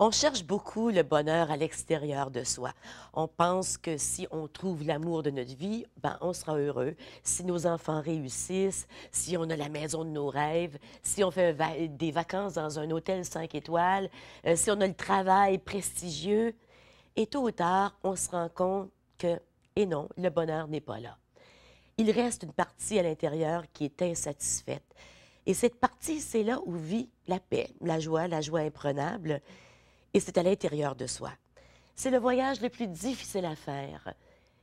On cherche beaucoup le bonheur à l'extérieur de soi. On pense que si on trouve l'amour de notre vie, ben, on sera heureux. Si nos enfants réussissent, si on a la maison de nos rêves, si on fait des vacances dans un hôtel 5 étoiles, si on a le travail prestigieux. Et tôt ou tard, on se rend compte que, et non, le bonheur n'est pas là. Il reste une partie à l'intérieur qui est insatisfaite. Et cette partie, c'est là où vit la paix, la joie imprenable. Et c'est à l'intérieur de soi. C'est le voyage le plus difficile à faire.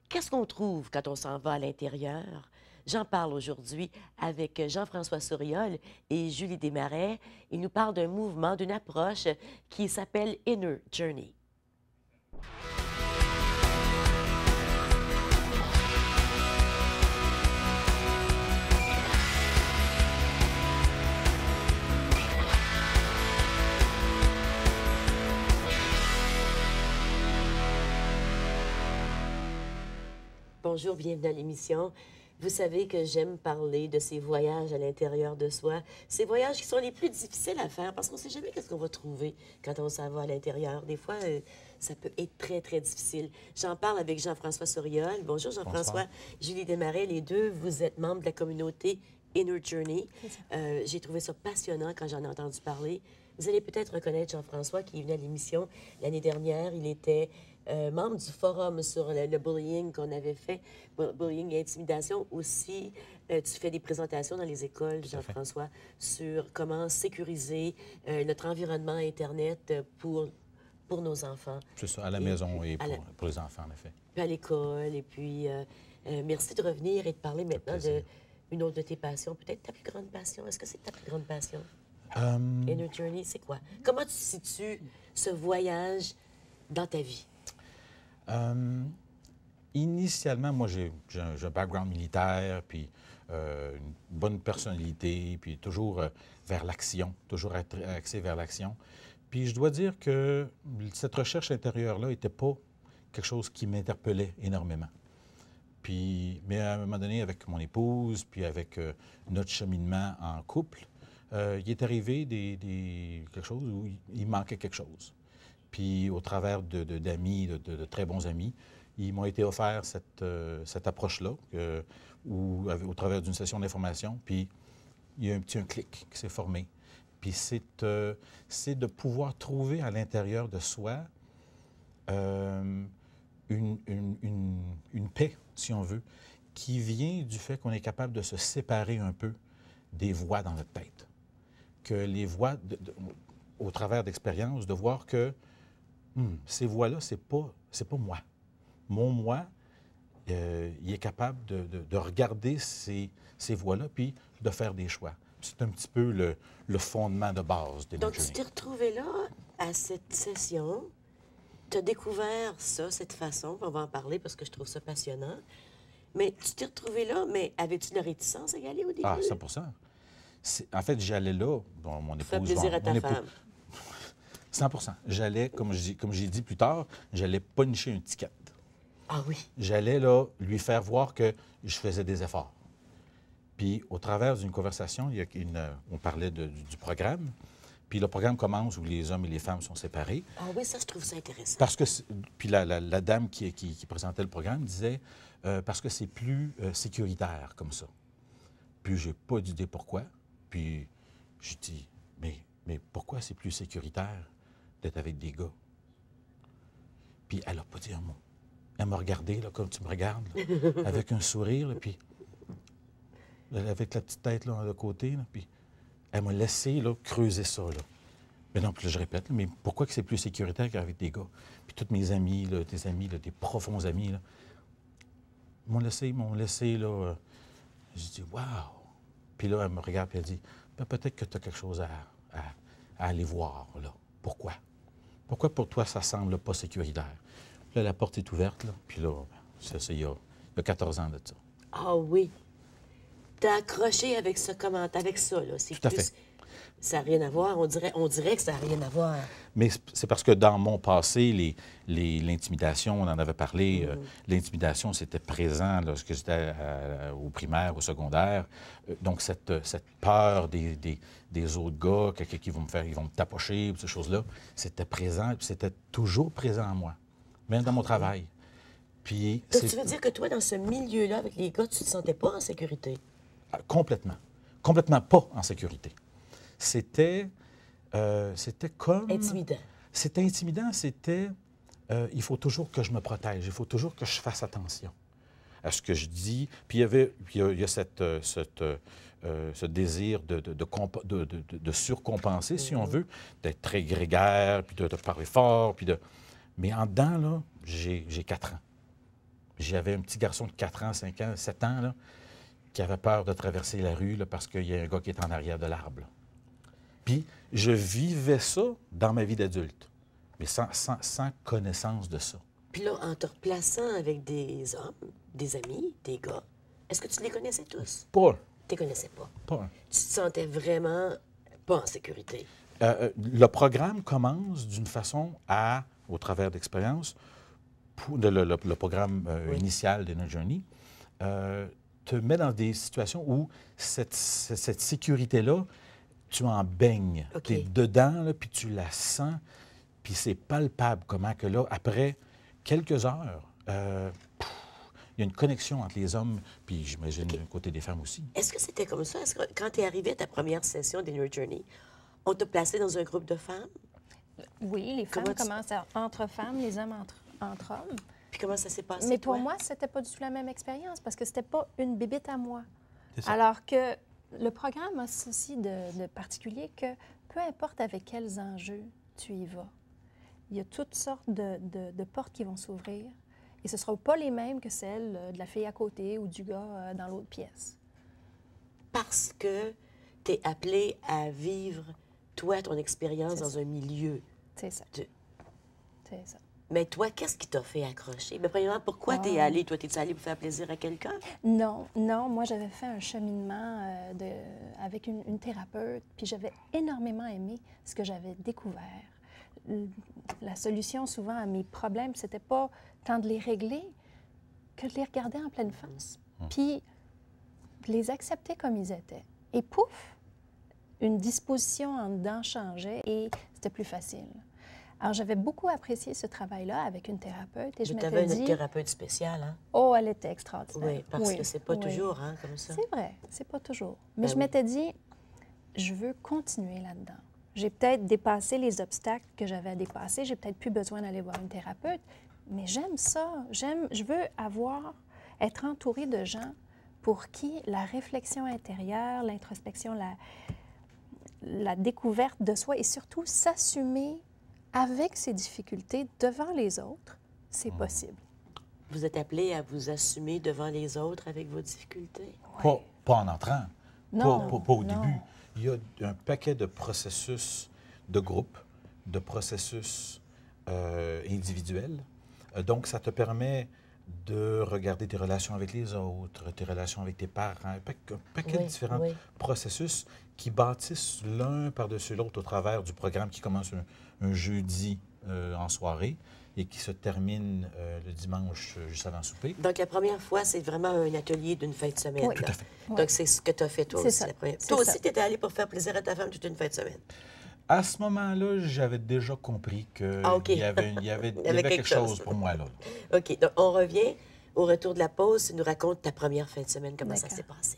Qu'est-ce qu'on trouve quand on s'en va à l'intérieur? J'en parle aujourd'hui avec Jean-François Souriol et Julie Desmarais. Ils nous parlent d'un mouvement, d'une approche qui s'appelle Inner Journey. Bonjour, bienvenue à l'émission. Vous savez que j'aime parler de ces voyages à l'intérieur de soi, ces voyages qui sont les plus difficiles à faire parce qu'on ne sait jamais qu'est-ce qu'on va trouver quand on s'en va à l'intérieur. Des fois, ça peut être très, très difficile. J'en parle avec Jean-François Souriol. Bonjour Jean-François. Julie Desmarais, les deux, vous êtes membres de la communauté Inner Journey. J'ai trouvé ça passionnant quand j'en ai entendu parler. Vous allez peut-être reconnaître Jean-François qui est venu à l'émission l'année dernière. Il était membre du forum sur le bullying qu'on avait fait, bullying et intimidation. Aussi, tu fais des présentations dans les écoles, Jean-François, sur comment sécuriser notre environnement Internet pour nos enfants. C'est ça, à la maison et pour les enfants, en effet. Puis à l'école. Et puis, merci de revenir et de parler maintenant d'une autre de tes passions. Peut-être ta plus grande passion. Est-ce que c'est ta plus grande passion? Inner Journey, c'est quoi? Comment tu situes ce voyage dans ta vie? Initialement, moi, j'ai un background militaire, puis une bonne personnalité, puis toujours vers l'action, toujours axé vers l'action. Puis je dois dire que cette recherche intérieure-là n'était pas quelque chose qui m'interpellait énormément. Puis, mais à un moment donné, avec mon épouse, puis avec notre cheminement en couple, il est arrivé quelque chose où il manquait quelque chose. Puis, au travers d'amis, de très bons amis, ils m'ont été offerts cette approche-là, au travers d'une session d'information. Puis, il y a un clic qui s'est formé. Puis, c'est de pouvoir trouver à l'intérieur de soi une paix, si on veut, qui vient du fait qu'on est capable de se séparer un peu des voix dans notre tête. Que les voix, au travers d'expériences, de voir que ces voix-là, c'est pas moi. Mon moi, il est capable de regarder ces voix-là puis de faire des choix. C'est un petit peu le fondement de base de Donc, tu t'es retrouvé là, à cette session. Tu as découvert ça, cette façon. On va en parler parce que je trouve ça passionnant. Mais tu t'es retrouvé là, mais avais-tu de la réticence à y aller au début? Ah, 100%. En fait, j'allais là. Bon, mon épouse... Faire plaisir à ta femme. 100%. J'allais, comme j'ai dit plus tard, j'allais puncher un ticket. Ah oui? J'allais là lui faire voir que je faisais des efforts. Puis, au travers d'une conversation, on parlait du programme. Puis le programme commence où les hommes et les femmes sont séparés. Ah oui, ça, je trouve ça intéressant. Parce que, puis la dame qui présentait le programme disait, parce que c'est plus sécuritaire comme ça. Puis j'ai pas d'idée pourquoi. Puis je dis, mais pourquoi c'est plus sécuritaire d'être avec des gars? Puis elle n'a pas dit un mot. Elle m'a regardé, là, comme tu me regardes, là, avec un sourire, là, puis avec la petite tête là, de côté, là, puis elle m'a laissé là, creuser ça. Là. Mais non, puis là, je répète, là, mais pourquoi que c'est plus sécuritaire qu'avec des gars? Puis tous mes amis, là, tes amis, là, des profonds amis, là, ils m'ont laissé, là, j'ai dit, wow! Puis là, elle me regarde et elle dit, ben, peut-être que tu as quelque chose à aller voir, là. Pourquoi? Pourquoi pour toi, ça semble pas sécuritaire? Puis là, la porte est ouverte, là, puis là, il y a 14 ans de ça. Ah oui! T'as accroché avec ce commentaire, avec ça, là. Tout à fait. Ça n'a rien à voir. On dirait que ça n'a rien à voir. Mais c'est parce que dans mon passé, l'intimidation, on en avait parlé, l'intimidation, c'était présent lorsque j'étais au primaire, au secondaire. Donc, cette peur des autres gars qui vont ils vont me tapocher, ces choses-là, c'était présent, puis c'était toujours présent en moi, même dans mon travail. Puis, Donc, tu veux dire que toi, dans ce milieu-là, avec les gars, tu ne te sentais pas en sécurité? Complètement. Complètement pas en sécurité. C'était comme... Intimidant. C'était intimidant, il faut toujours que je me protège, il faut toujours que je fasse attention à ce que je dis. Puis il y a ce désir de surcompenser, si on veut, d'être très grégaire, puis de parler fort, Mais en dedans, là, j'ai 4 ans. J'avais un petit garçon de 4 ans, 5 ans, 7 ans, là, qui avait peur de traverser la rue là, parce qu'il y a un gars qui est en arrière de l'arbre. Puis je vivais ça dans ma vie d'adulte, mais sans connaissance de ça. Puis là, en te replaçant avec des hommes, des amis, des gars, est-ce que tu les connaissais tous? Pas. Tu les connaissais pas. Pas. Tu te sentais vraiment pas en sécurité. Le programme commence d'une façon au travers d'expériences, le programme initial d'Inner Journey, te met dans des situations où cette sécurité-là, tu en baignes. Tu es dedans, là, puis tu la sens, puis c'est palpable comment que là, après quelques heures, il y a une connexion entre les hommes, puis j'imagine du côté des femmes aussi. Est-ce que c'était comme ça? Est-ce que quand tu es arrivé à ta première session d'Inner Journey, on t'a placé dans un groupe de femmes? Oui, les femmes commencent entre femmes, les hommes entre hommes. Puis comment ça s'est passé? Mais pour moi, c'était pas du tout la même expérience parce que c'était pas une bébête à moi. Alors que le programme a ceci de particulier que peu importe avec quels enjeux tu y vas, il y a toutes sortes de portes qui vont s'ouvrir et ce ne seront pas les mêmes que celles de la fille à côté ou du gars dans l'autre pièce. Parce que tu es appelé à vivre, toi, ton expérience dans un milieu. C'est ça. C'est ça. Mais toi, qu'est-ce qui t'a fait accrocher? Mais premièrement, pourquoi t'es allée? Toi, t'es-tu allée pour faire plaisir à quelqu'un? Non. Moi, j'avais fait un cheminement avec une thérapeute, puis j'avais énormément aimé ce que j'avais découvert. La solution, souvent, à mes problèmes, c'était pas tant de les régler que de les regarder en pleine face, puis de les accepter comme ils étaient. Et pouf, une disposition en dedans changeait et c'était plus facile. Alors, j'avais beaucoup apprécié ce travail-là avec une thérapeute. Et je m'étais dit... une thérapeute spéciale, hein? Oh, elle était extraordinaire. Oui, parce que c'est pas toujours, hein, comme ça. C'est vrai, c'est pas toujours. Mais je m'étais dit, je veux continuer là-dedans. J'ai peut-être dépassé les obstacles que j'avais à dépasser. J'ai peut-être plus besoin d'aller voir une thérapeute. Mais j'aime ça. Je veux être entourée de gens pour qui la réflexion intérieure, l'introspection, la découverte de soi et surtout s'assumer avec ses difficultés devant les autres, c'est possible. Vous êtes appelé à vous assumer devant les autres avec vos difficultés? Pas en entrant. Non. Pas au début. Il y a un paquet de processus de groupe, de processus individuels. Donc, ça te permet de regarder tes relations avec les autres, tes relations avec tes parents, un paquet de différents processus qui bâtissent l'un par-dessus l'autre au travers du programme qui commence un jeudi en soirée et qui se termine le dimanche juste avant le souper. Donc, la première fois, c'est vraiment un atelier d'une fin de semaine. Oui, tout à fait. Donc, c'est ce que tu as fait toi aussi. Ça. Toi aussi, tu étais allé pour faire plaisir à ta femme toute une fin de semaine. À ce moment-là, j'avais déjà compris qu'il y avait quelque chose pour moi là. OK. Donc, on revient au retour de la pause. Tu nous racontes ta première fin de semaine, comment ça s'est passé.